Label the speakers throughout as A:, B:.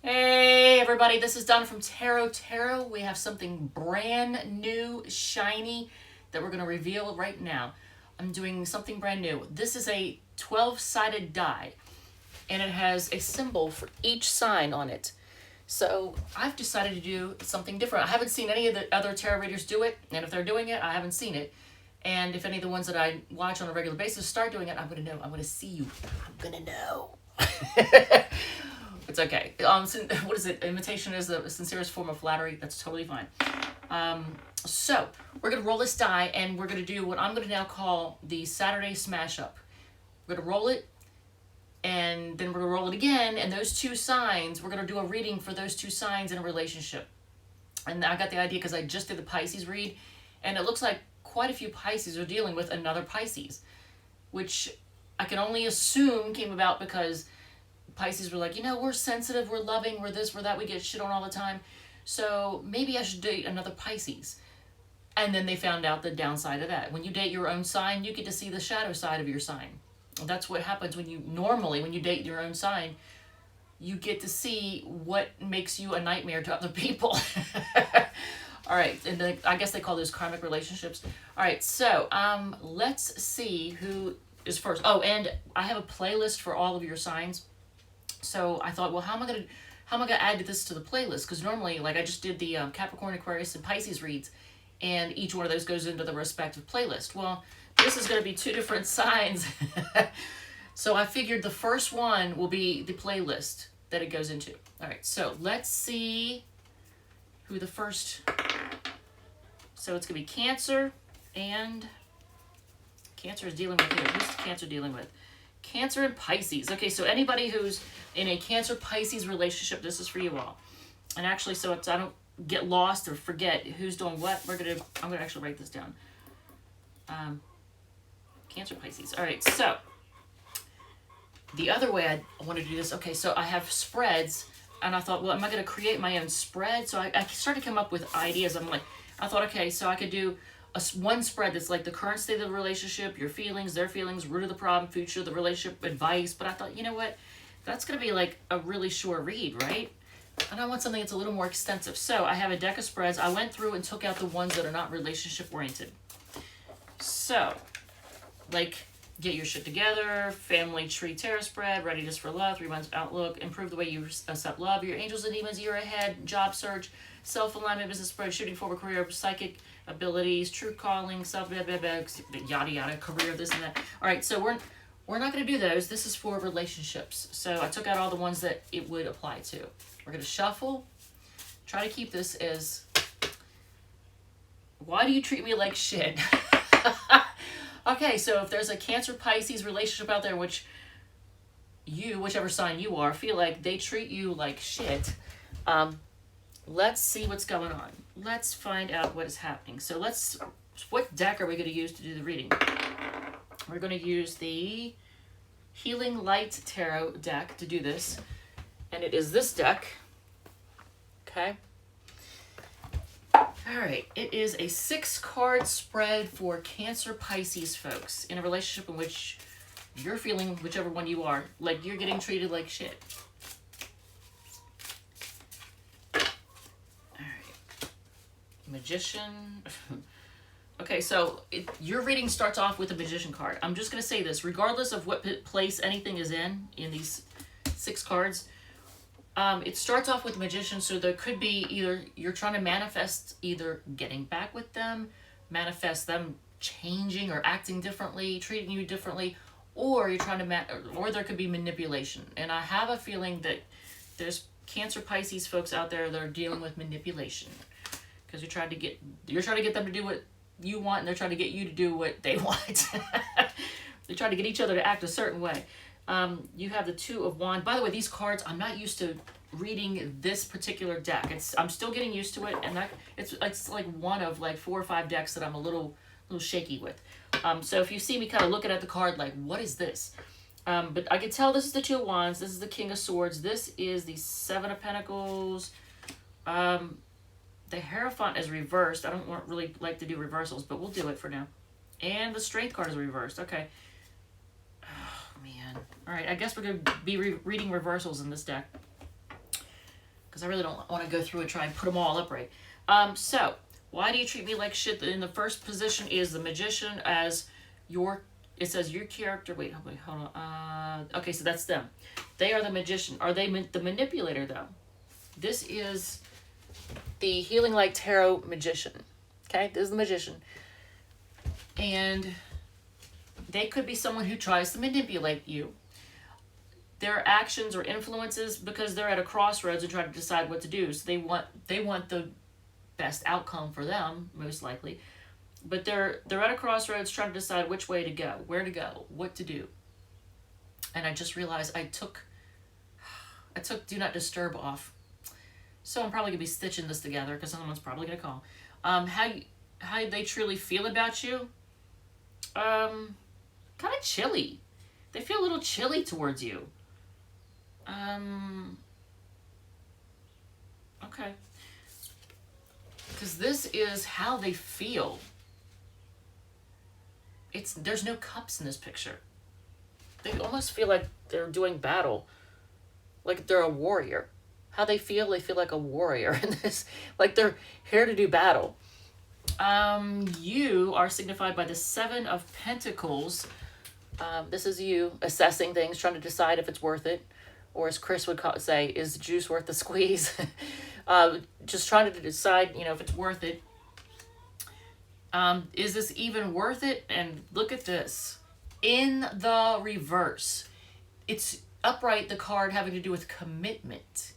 A: Hey everybody, this is Donna from Tarot. We have something brand new, shiny, that we're going to reveal right now. I'm doing something brand new. This is a 12-sided die, and it has a symbol for each sign on it. So I've decided to do something different. I haven't seen any of the other tarot readers do it, and if they're doing it, I haven't seen it. And if any of the ones that I watch on a regular basis start doing it, I'm going to know. I'm going to see you. I'm going to know. It's okay. What is it? Imitation is the sincerest form of flattery. That's totally fine. So we're gonna roll this die, and we're gonna do what I'm gonna now call the Saturday Smashup. We're gonna roll it, and then we're gonna roll it again. And those two signs, we're gonna do a reading for those two signs in a relationship. And I got the idea because I just did the Pisces read, and it looks like quite a few Pisces are dealing with another Pisces, which I can only assume came about because Pisces were like, we're sensitive, we're loving, we're this, we're that, we get shit on all the time. So maybe I should date another Pisces. And then they found out the downside of that. When you date your own sign, you get to see the shadow side of your sign. That's what happens when you date your own sign, you get to see what makes you a nightmare to other people. All right, and then I guess they call those karmic relationships. All right, so let's see who is first. Oh, and I have a playlist for all of your signs. So I thought, well, how am I gonna add this to the playlist? Because normally, like I just did the Capricorn, Aquarius, and Pisces reads, and each one of those goes into the respective playlist. Well, this is going to be two different signs. So I figured the first one will be the playlist that it goes into. All right, so let's see who the first. So it's gonna be Cancer, and Cancer is dealing with who? Who's Cancer dealing with? Cancer and Pisces. Okay, so anybody who's in a Cancer-Pisces relationship, this is for you all. And actually, so it's, I don't get lost or forget who's doing what, I'm gonna actually write this down. Cancer-Pisces. All right, so the other way I want to do this, okay, so I have spreads, and I thought, well, am I going to create my own spread? So I started to come up with ideas. I thought, okay, so I could do one spread that's like the current state of the relationship, your feelings, their feelings, root of the problem, future of the relationship, advice. But I thought, you know what? That's going to be like a really short read, right? And I want something that's a little more extensive. So I have a deck of spreads. I went through and took out the ones that are not relationship oriented. So, like, get your shit together, family tree tarot spread, readiness for love, 3 months outlook, improve the way you accept love, your angels and demons, year ahead, job search, self-alignment, business spread, shooting forward career, psychic abilities, true calling, yada yada, career, this and that. All right, so we're not going to do those. This is for relationships. So I took out all the ones that it would apply to. We're going to shuffle. Try to keep this as, why do you treat me like shit? Okay, so if there's a Cancer-Pisces relationship out there in which you, whichever sign you are, feel like they treat you like shit, let's see what's going on. Let's find out what is happening. So what deck are we going to use to do the reading? We're going to use the Healing Light Tarot deck to do this. And it is this deck. Okay. All right. It is a 6-card spread for Cancer Pisces folks in a relationship in which you're feeling, whichever one you are, like you're getting treated like shit. All right. Magician. Okay, so your reading starts off with a Magician card. I'm just going to say this. Regardless of what place anything is in these 6 cards, it starts off with Magician, so there could be either you're trying to manifest either getting back with them, manifest them changing or acting differently, treating you differently, or you're trying to or there could be manipulation. And I have a feeling that there's Cancer Pisces folks out there that are dealing with manipulation because you're trying to get them to do what you want, and they're trying to get you to do what they want. They try to get each other to act a certain way. You have the 2 of Wands. By the way, these cards, I'm not used to reading this particular deck. I'm still getting used to it, and it's like one of like 4 or 5 decks that I'm a little shaky with. So if you see me kind of looking at the card like, what is this? But I can tell this is the 2 of Wands. This is the King of Swords. This is the 7 of Pentacles. The Hierophant is reversed. I don't really like to do reversals, but we'll do it for now. And the Strength card is reversed. Okay. Oh, man. All right, I guess we're going to be reading reversals in this deck. because I really don't want to go through and try and put them all up right. So, why do you treat me like shit? In the first position is the Magician as your, it says your character, wait, hold on. Okay, so that's them. They are the Magician. Are they the Manipulator, though? This is the Healing Light Tarot Magician. Okay, this is the Magician. And they could be someone who tries to manipulate you. Their actions or influences, because they're at a crossroads and trying to decide what to do. So they want the best outcome for them, most likely. But they're at a crossroads trying to decide which way to go, where to go, what to do. And I just realized I took Do Not Disturb off. So I'm probably going to be stitching this together because someone's probably going to call. How they truly feel about you? Kind of chilly. They feel a little chilly towards you. Okay. Because this is how they feel. There's no cups in this picture. They almost feel like they're doing battle. Like they're a warrior. How they feel like a warrior in this. Like they're here to do battle. You are signified by the Seven of Pentacles. This is you assessing things, trying to decide if it's worth it. Or as Chris would say, is the juice worth the squeeze? Just trying to decide, if it's worth it. Is this even worth it? And look at this. In the reverse. It's upright, the card having to do with commitment.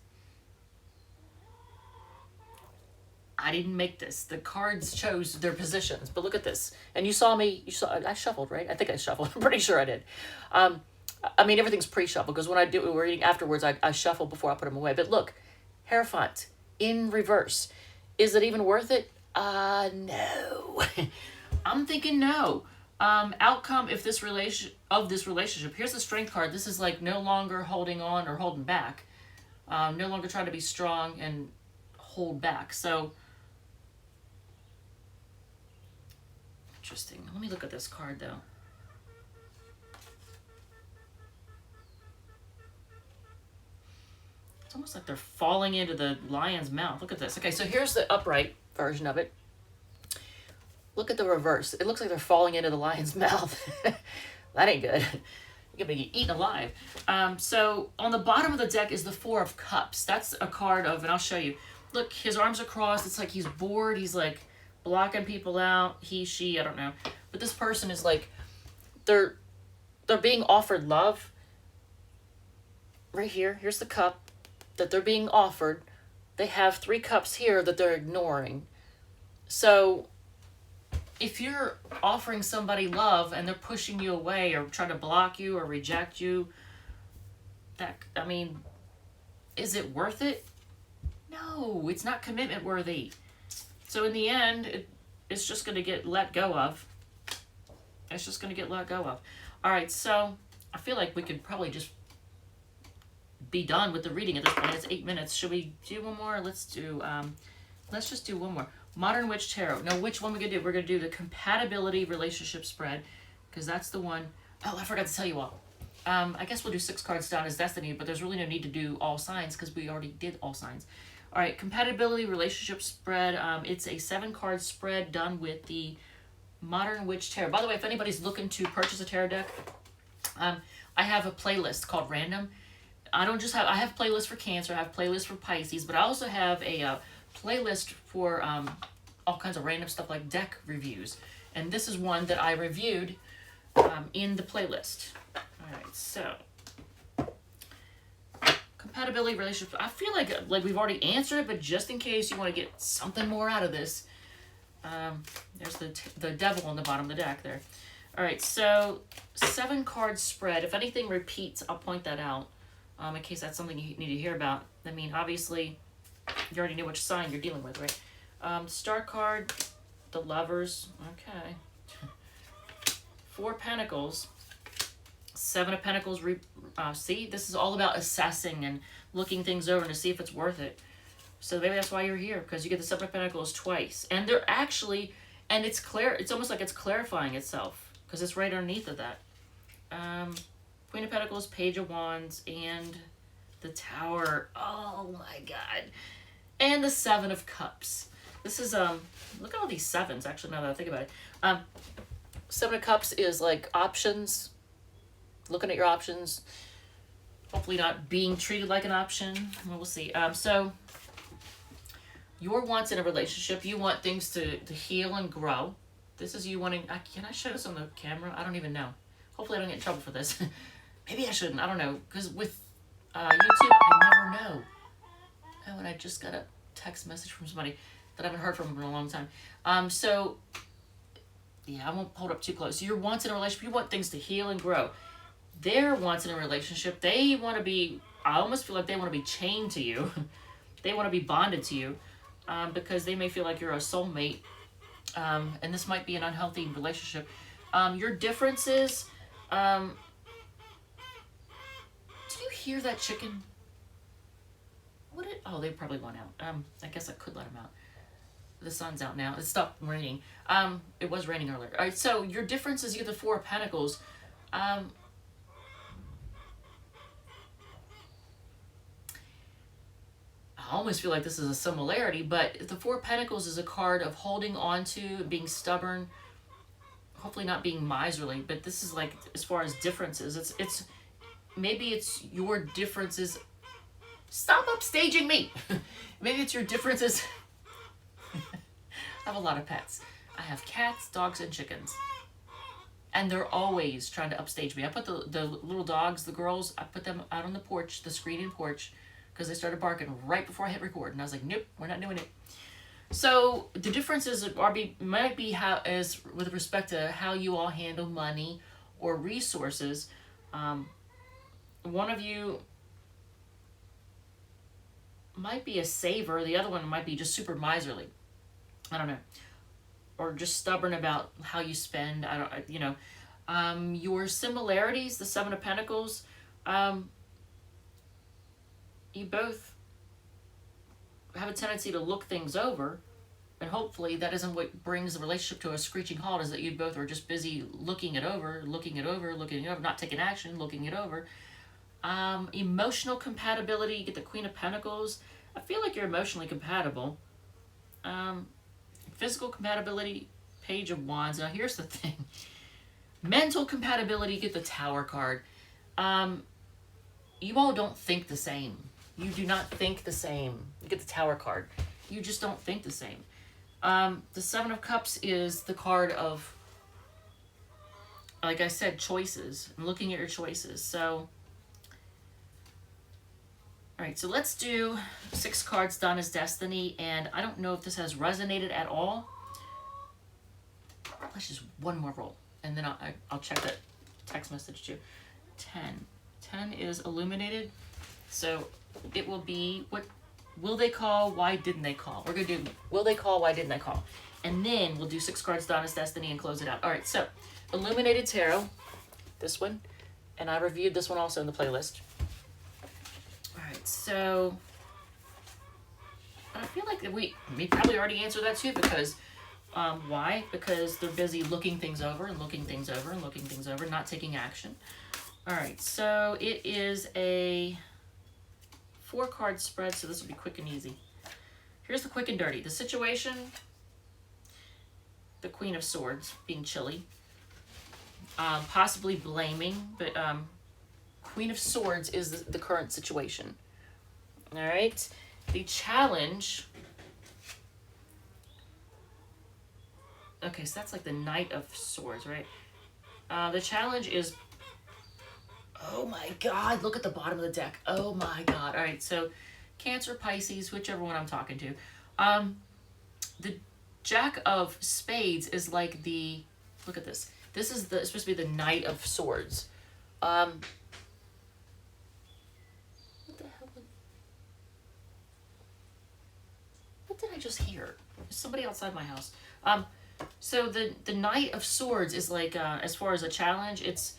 A: I didn't make this. The cards chose their positions. But look at this. And I shuffled, right? I think I shuffled. I'm pretty sure I did. I mean, everything's pre-shuffled because when we're reading afterwards, I shuffle before I put them away. But look, Hierophant in reverse. Is it even worth it? No. I'm thinking no. Outcome if this relationship. Here's the Strength card. This is like no longer holding on or holding back. No longer trying to be strong and hold back. So interesting. Let me look at this card though. It's almost like they're falling into the lion's mouth. Look at this. Okay, so here's the upright version of it. Look at the reverse. It looks like they're falling into the lion's mouth. That ain't good. You're going to be eaten alive. So on the bottom of the deck is the Four of Cups. That's a card of, and I'll show you. Look, his arms are crossed. It's like he's bored. He's like blocking people out. He, she, I don't know. But this person is like, they're being offered love. Right here. Here's the cup that they're being offered. They have 3 cups here that they're ignoring. So if you're offering somebody love and they're pushing you away or trying to block you or reject you, is it worth it? No, it's not commitment worthy. So in the end, it's just going to get let go of. It's just going to get let go of. All right, so I feel like we could probably just be done with the reading at this point. It's 8 minutes. Should we do one more? Let's just do one more. Modern Witch Tarot. Now, which one we're going to do? We're going to do the Compatibility Relationship Spread, because that's the one. Oh, I forgot to tell you all. I guess we'll do 6 cards down as Destiny, but there's really no need to do all signs because we already did all signs. All right, Compatibility Relationship Spread. It's a 7-card spread done with the Modern Witch Tarot. By the way, if anybody's looking to purchase a tarot deck, I have a playlist called Random. I have playlists for Cancer, I have playlists for Pisces, but I also have a playlist for all kinds of random stuff like deck reviews. And this is one that I reviewed in the playlist. Alright, so compatibility relationship. I feel like we've already answered it, but just in case you want to get something more out of this, there's the devil on the bottom of the deck there. Alright, so 7-card spread. If anything repeats, I'll point that out. In case that's something you need to hear about. I mean, obviously, you already know which sign you're dealing with, right? Star card, the Lovers. Okay. 4 Pentacles. 7 of Pentacles. See, this is all about assessing and looking things over to see if it's worth it. So maybe that's why you're here, because you get the 7 of Pentacles twice. And they're actually, and it's clear, it's almost like it's clarifying itself, because it's right underneath of that. Queen of Pentacles, Page of Wands, and The Tower. Oh my God. And the Seven of Cups. This is, look at all these sevens, actually, now that I think about it. Seven of Cups is like options, looking at your options, hopefully not being treated like an option. We'll see. So, your wants in a relationship, you want things to heal and grow. This is you wanting, can I show this on the camera? I don't even know. Hopefully I don't get in trouble for this. Maybe I shouldn't, I don't know. Because with YouTube, I never know. Oh, and I just got a text message from somebody that I haven't heard from in a long time. So, yeah, I won't hold up too close. Your wants in a relationship, you want things to heal and grow. Their wants in a relationship, they want to be, I almost feel like they want to be chained to you. They want to be bonded to you. Because they may feel like you're a soulmate, and this might be an unhealthy relationship. Your differences, do you hear that chicken? Oh, they probably went out. I guess I could let them out. The sun's out now. It stopped raining. It was raining earlier. All right, so your differences, you get the Four of Pentacles. I almost feel like this is a similarity, but the Four of Pentacles is a card of holding on to, being stubborn, hopefully not being miserly, but this is like, as far as differences, it's maybe it's your differences. Stop upstaging me. Maybe it's your differences. I have a lot of pets. I have cats, dogs, and chickens. And they're always trying to upstage me. I put the little dogs, the girls, I put them out on the porch, the screened-in porch, because they started barking right before I hit record. And I was like, nope, we're not doing it. So the differences might be how, as with respect to how you all handle money or resources. One of you might be a saver. The other one might be just super miserly. I don't know. Or just stubborn about how you spend. Your similarities, the Seven of Pentacles, you both have a tendency to look things over, and hopefully that isn't what brings the relationship to a screeching halt, is that you both are just busy looking it over, not taking action, looking it over. Emotional compatibility, you get the Queen of Pentacles. I feel like you're emotionally compatible. Physical compatibility, Page of Wands. Now here's the thing. Mental compatibility, you get the Tower card. You all don't think the same. You do not think the same. You get the Tower card. You just don't think the same. The Seven of Cups is the card of, like I said, choices. I'm looking at your choices. So, all right, so let's do 6 cards, Donna's Destiny, and I don't know if this has resonated at all. Let's just one more roll, and then I'll check that text message too. 10. 10 is illuminated, so it will be, what will they call, why didn't they call? We're going to do will they call, why didn't they call? And then we'll do 6 cards, Donna's Destiny, and close it out. All right, so Illuminated Tarot, this one, and I reviewed this one also in the playlist. All right, so I feel like we probably already answered that too, because why? Because they're busy looking things over and looking things over and looking things over, not taking action. All right, so it is a 4-card spread, so this will be quick and easy. Here's the quick and dirty. The situation, the Queen of Swords, being chilly, possibly blaming, but Queen of Swords is the current situation. All right, the challenge, okay, so that's like the Knight of Swords, right? The challenge is, oh my God, look at the bottom of the deck. Oh my God. All right, so Cancer, Pisces, whichever one I'm talking to. The Jack of Spades is like the, look at this. This is it's supposed to be the Knight of Swords. What the hell? What did I just hear? There's somebody outside my house. So the Knight of Swords is like, as far as a challenge, it's,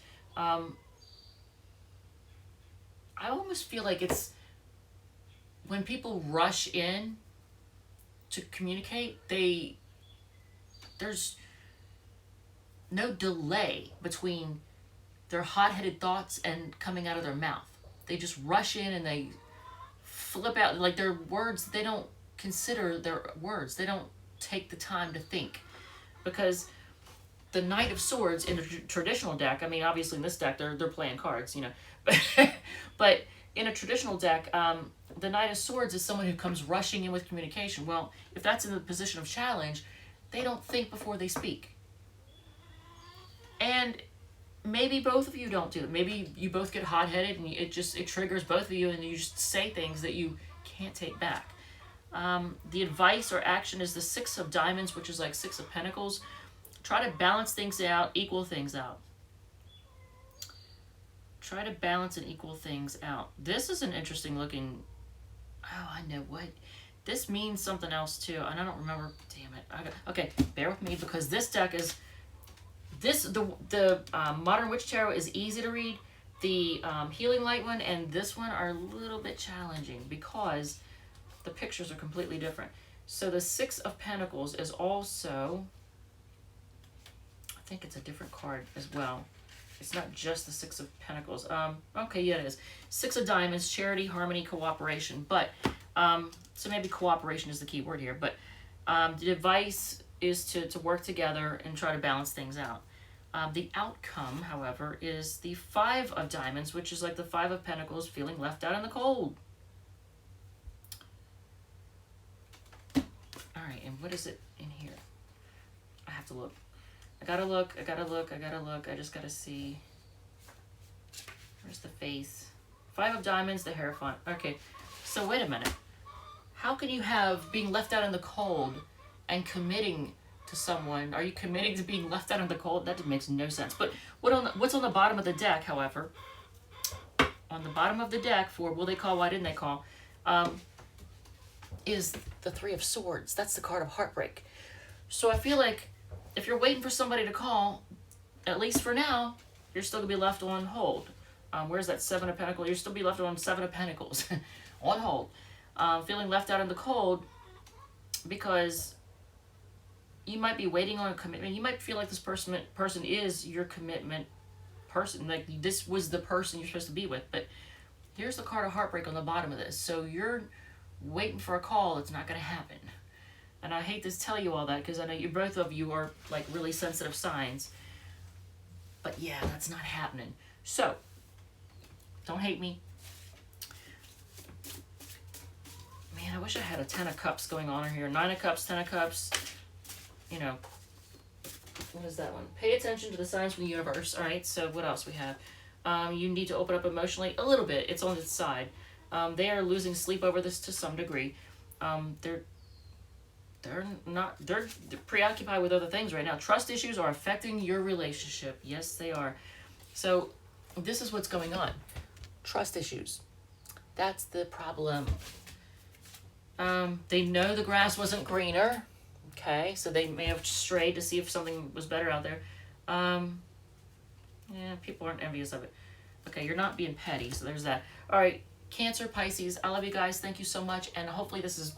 A: I almost feel like it's when people rush in to communicate, there's no delay between their hot-headed thoughts and coming out of their mouth. they just rush in and they flip out. Like their words, they don't consider their words. They don't take the time to think. Because the Knight of Swords in a traditional deck, I mean, obviously in this deck, they're playing cards, you know. But in a traditional deck, the Knight of Swords is someone who comes rushing in with communication. Well, if that's in the position of challenge, they don't think before they speak. And maybe both of you don't do it. Maybe you both get hot-headed and it triggers both of you and you just say things that you can't take back. The advice or action is the Six of Diamonds, which is like Six of Pentacles. Try to balance things out, equal things out. Try to balance and equal things out. This is an interesting looking... Oh, I know what... This means something else too, and I don't remember... Damn it. Okay, bear with me because this deck is... The Modern Witch Tarot is easy to read. The Healing Light one and this one are a little bit challenging because the pictures are completely different. So the Six of Pentacles is also... I think it's a different card as well. It's not just the Six of Pentacles. Okay, yeah, it is. Six of Diamonds, charity, harmony, cooperation. But, so maybe cooperation is the key word here. But the advice is to work together and try to balance things out. The outcome, however, is the Five of Diamonds, which is like the Five of Pentacles, feeling left out in the cold. All right, and what is it in here? I have to look. I gotta look. I just gotta see. Where's the face? Five of Diamonds, the Hierophant. Okay, so wait a minute. How can you have being left out in the cold and committing to someone? Are you committing to being left out in the cold? That makes no sense. But what's on the bottom of the deck, however, on the bottom of the deck for Will They Call, Why Didn't They Call, is the Three of Swords. That's the card of heartbreak. So I feel like if you're waiting for somebody to call, at least for now, you're still going to be left on hold. Where's that Seven of Pentacles? You'll still be left on Seven of Pentacles on hold. Feeling left out in the cold because you might be waiting on a commitment. You might feel like this person is your commitment person. Like this was the person you're supposed to be with. But here's the card of heartbreak on the bottom of this. So you're waiting for a call. It's not going to happen. And I hate to tell you all that because I know both of you are like really sensitive signs. But yeah, that's not happening. So, don't hate me. Man, I wish I had a Ten of Cups going on here. Nine of Cups, Ten of Cups. You know, what is that one? Pay attention to the signs from the universe. All right, so what else we have? You need to open up emotionally a little bit. It's on its side. They are losing sleep over this to some degree. They're preoccupied with other things right now. Trust issues are affecting your relationship. Yes, they are. So this is what's going on. Trust issues. That's the problem. They know the grass wasn't greener. Okay, so they may have strayed to see if something was better out there. Yeah, people aren't envious of it. Okay, you're not being petty, so there's that. All right, Cancer, Pisces, I love you guys. Thank you so much, and hopefully this is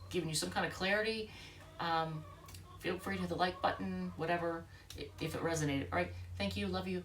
A: giving you some kind of clarity. Feel free to hit the like button, whatever, if it resonated. All right, thank you, love you.